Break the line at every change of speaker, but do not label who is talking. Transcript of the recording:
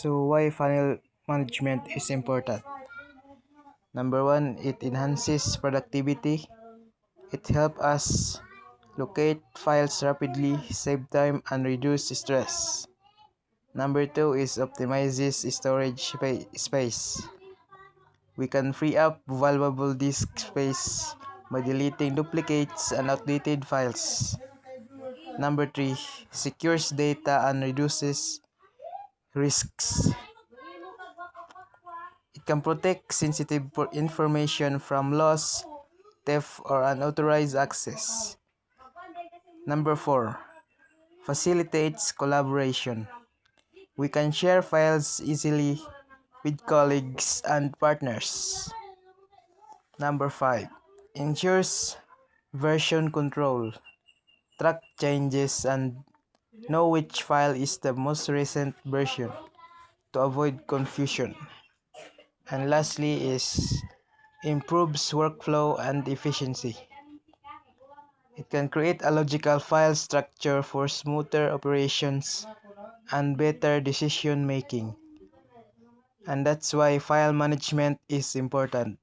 So why file management is important? Number one, it enhances productivity. It helps us locate files rapidly, save time, and reduce stress. Number two is optimizes storage space. We can free up valuable disk space by deleting duplicates and outdated files. Number three, secures data and reduces risks. It can protect sensitive information from loss, theft, or unauthorized access. Number four, facilitates collaboration. We can share files easily with colleagues and partners. Number five, ensures version control. Track changes and know which file is the most recent version to avoid confusion. And lastly is improves workflow and efficiency. It can create a logical file structure for smoother operations and better decision making. And that's why file management is important.